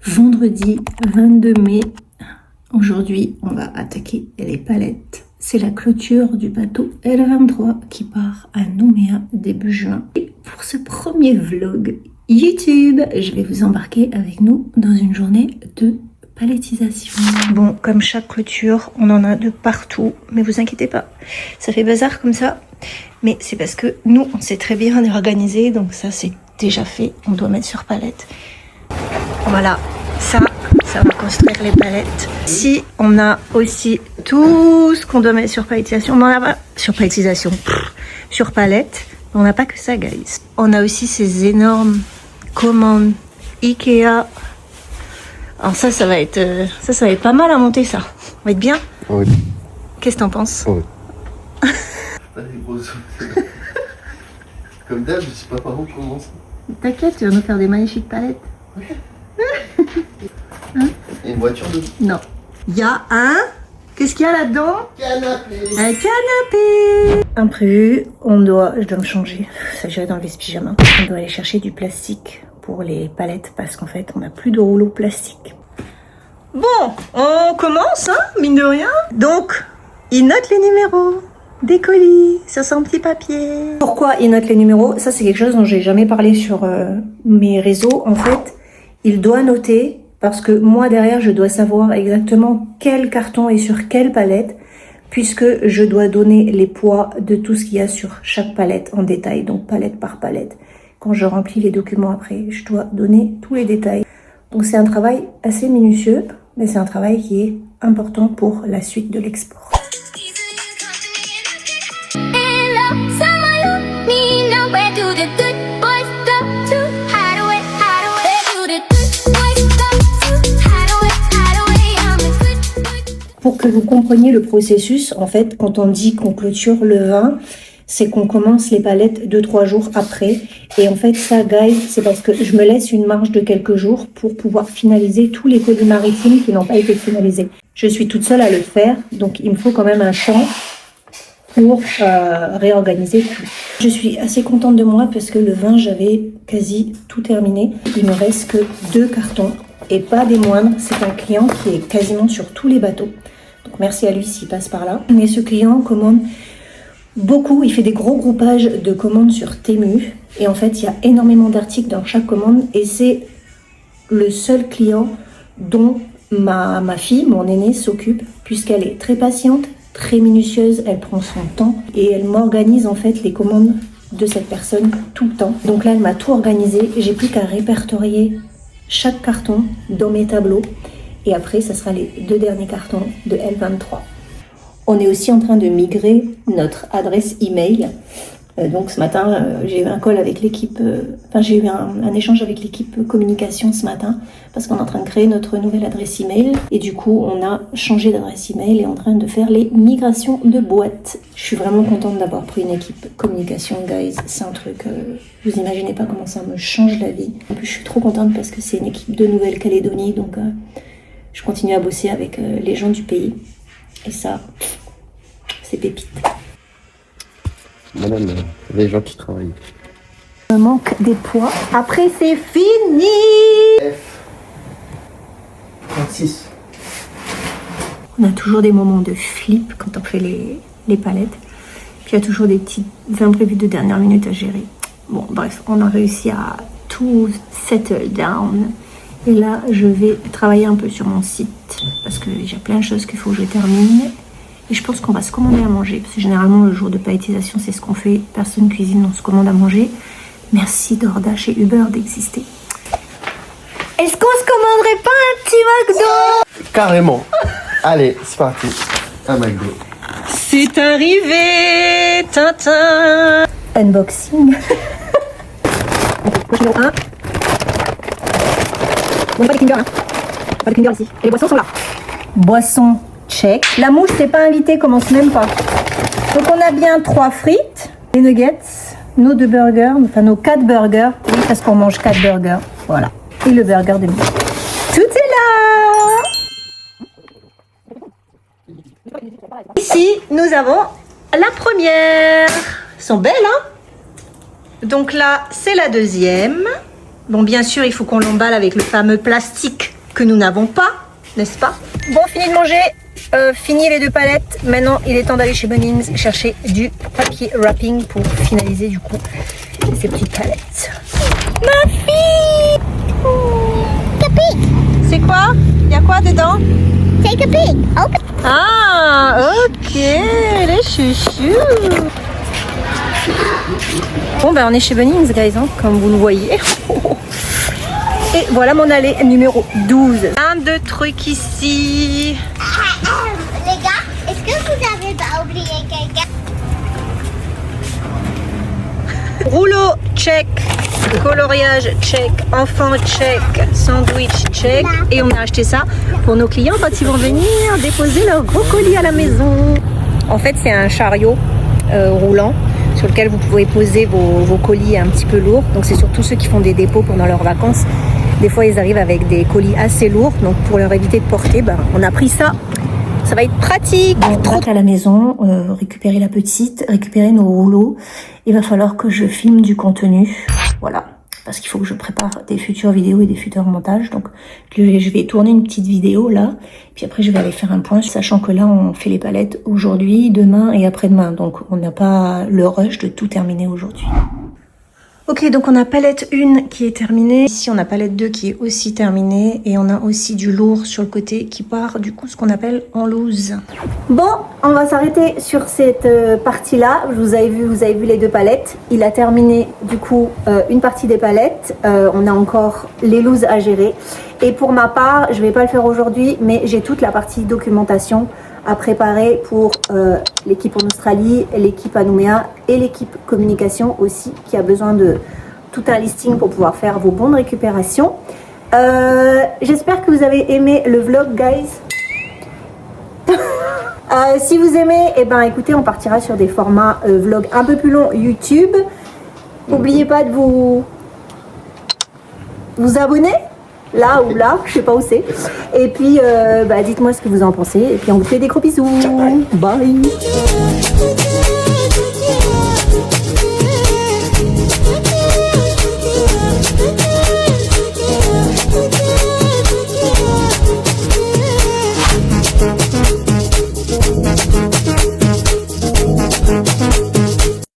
Vendredi 22 mai, aujourd'hui on va attaquer les palettes. C'est la clôture du bateau L23 qui part à Nouméa début juin. Et pour ce premier vlog YouTube, je vais vous embarquer avec nous dans une journée de palettisation. Bon, comme chaque clôture, on en a de partout, mais vous inquiétez pas, ça fait bazar comme ça, mais c'est parce que nous, on sait très bien organiser, donc ça c'est déjà fait, on doit mettre sur palette. Voilà, ça va construire les palettes. Ici, on a aussi tout ce qu'on doit mettre sur palettisation. On n'en a pas sur palettisation, sur palette. On n'a pas que ça, guys. On a aussi ces énormes commandes Ikea. Alors ça va être pas mal à monter, ça. On va être bien. Oui. Qu'est-ce que t'en penses? Oui. Comme d'hab, je sais pas par où commencer. T'inquiète, tu vas nous faire des magnifiques palettes. Okay. Et une voiture de... Non. Il y a un... Qu'est-ce qu'il y a là-dedans? Canapé. Un canapé. Imprévu, je dois me changer. Ça, j'irai d'enlever ce pyjama. On doit aller chercher du plastique pour les palettes parce qu'en fait, on n'a plus de rouleau plastique. Bon, on commence, hein, mine de rien. Donc, il note les numéros des colis sur son petit papier. Pourquoi il note les numéros? Ça, c'est quelque chose dont j'ai jamais parlé sur mes réseaux. En fait, il doit noter parce que moi, derrière, je dois savoir exactement quel carton est sur quelle palette puisque je dois donner les poids de tout ce qu'il y a sur chaque palette en détail, donc palette par palette. Quand je remplis les documents après, je dois donner tous les détails. Donc, c'est un travail assez minutieux, mais c'est un travail qui est important pour la suite de l'export. Pour que vous compreniez le processus, en fait, quand on dit qu'on clôture le vin, c'est qu'on commence les palettes 2-3 jours après. Et en fait, ça, guys, c'est parce que je me laisse une marge de quelques jours pour pouvoir finaliser tous les colis maritimes qui n'ont pas été finalisés. Je suis toute seule à le faire, donc il me faut quand même un temps pour réorganiser tout. Je suis assez contente de moi parce que le vin, j'avais quasi tout terminé. Il me reste que 2 cartons. Et pas des moindres, c'est un client qui est quasiment sur tous les bateaux. Donc merci à lui s'il passe par là. Mais ce client commande beaucoup, il fait des gros groupages de commandes sur Temu. Et en fait, il y a énormément d'articles dans chaque commande. Et c'est le seul client dont ma fille, mon aînée, s'occupe. Puisqu'elle est très patiente, très minutieuse, elle prend son temps. Et elle m'organise en fait les commandes de cette personne tout le temps. Donc là, elle m'a tout organisé. J'ai plus qu'à répertorier chaque carton dans mes tableaux et après ça sera les 2 derniers cartons de L23. On est aussi en train de migrer notre adresse email. Donc ce matin j'ai eu un call avec l'équipe, j'ai eu un échange avec l'équipe communication ce matin parce qu'on est en train de créer notre nouvelle adresse email et du coup on a changé d'adresse email et en train de faire les migrations de boîtes. Je suis vraiment contente d'avoir pris une équipe communication, guys. C'est un truc, vous imaginez pas comment ça me change la vie. En plus je suis trop contente parce que c'est une équipe de Nouvelle-Calédonie, donc je continue à bosser avec les gens du pays et ça c'est pépite. Madame, les gens qui travaillent. Il me manque des poids. Après, c'est fini. F. 36. On a toujours des moments de flip quand on fait les palettes. Puis il y a toujours des petits imprévus de dernière minute à gérer. Bon, bref, on a réussi à tout settle down. Et là, je vais travailler un peu sur mon site. Parce que j'ai plein de choses qu'il faut que je termine. Et je pense qu'on va se commander à manger. Parce que généralement, le jour de palettisation, c'est ce qu'on fait. Personne cuisine, on se commande à manger. Merci DoorDash et Uber d'exister. Est-ce qu'on se commanderait pas un petit McDo? Carrément. Allez, c'est parti. Un McDo. C'est arrivé, Tintin. Unboxing. Numéro 1. Bon, pas de Kinder, hein. Pas de Kinder ici. Et les boissons sont là. Boissons. Check. La mousse n'est pas invitée, commence même pas. Donc on a bien 3 frites, les nuggets, nos 2 burgers, enfin nos 4 burgers. Oui, parce qu'on mange 4 burgers. Voilà. Et le burger de midi. Tout est là. Ici, nous avons la première. Elles sont belles, hein? Donc là, c'est la deuxième. Bon, bien sûr, il faut qu'on l'emballe avec le fameux plastique que nous n'avons pas, n'est-ce pas? Bon, fini de manger, fini les 2 palettes. Maintenant, il est temps d'aller chez Bunnings chercher du papier wrapping pour finaliser du coup ces petites palettes. Ma fille! Take a peek. C'est quoi? Il y a quoi dedans? Take a peek. Open. Ah, ok, les chouchous. Bon, ben on est chez Bunnings, guys, hein, comme vous le voyez. Et voilà mon allée numéro 12. Plein de trucs ici. Les gars, est-ce que vous avez pas oublié quelqu'un? Rouleau, check. Coloriage, check. Enfant, check. Sandwich, check. Et on a acheté ça pour nos clients quand ils vont venir déposer leurs gros colis à la maison. En fait, c'est un chariot roulant sur lequel vous pouvez poser vos colis un petit peu lourds. Donc, c'est surtout ceux qui font des dépôts pendant leurs vacances. Des fois, ils arrivent avec des colis assez lourds. Donc, pour leur éviter de porter, ben, on a pris ça. Ça va être pratique. On rentre à la maison, récupérer la petite, récupérer nos rouleaux. Il va falloir que je filme du contenu. Voilà. Parce qu'il faut que je prépare des futures vidéos et des futurs montages. Donc, je vais tourner une petite vidéo là. Puis après, je vais aller faire un point. Sachant que là, on fait les palettes aujourd'hui, demain et après-demain. Donc, on n'a pas le rush de tout terminer aujourd'hui. Ok, donc on a palette 1 qui est terminée. Ici, on a palette 2 qui est aussi terminée. Et on a aussi du lourd sur le côté qui part du coup ce qu'on appelle en loose. Bon, on va s'arrêter sur cette partie-là. Vous avez vu les 2 palettes. Il a terminé du coup une partie des palettes. On a encore les looses à gérer. Et pour ma part, je vais pas le faire aujourd'hui, mais j'ai toute la partie documentation à préparer pour l'équipe en Australie, l'équipe à Nouméa et l'équipe communication aussi qui a besoin de tout un listing pour pouvoir faire vos bons de récupération. J'espère que vous avez aimé le vlog, guys. Si vous aimez, eh ben, écoutez, on partira sur des formats vlog un peu plus longs YouTube. N'oubliez pas de vous abonner. Là ou là, je sais pas où c'est. Et puis, dites-moi ce que vous en pensez. Et puis, on vous fait des gros bisous. Bye.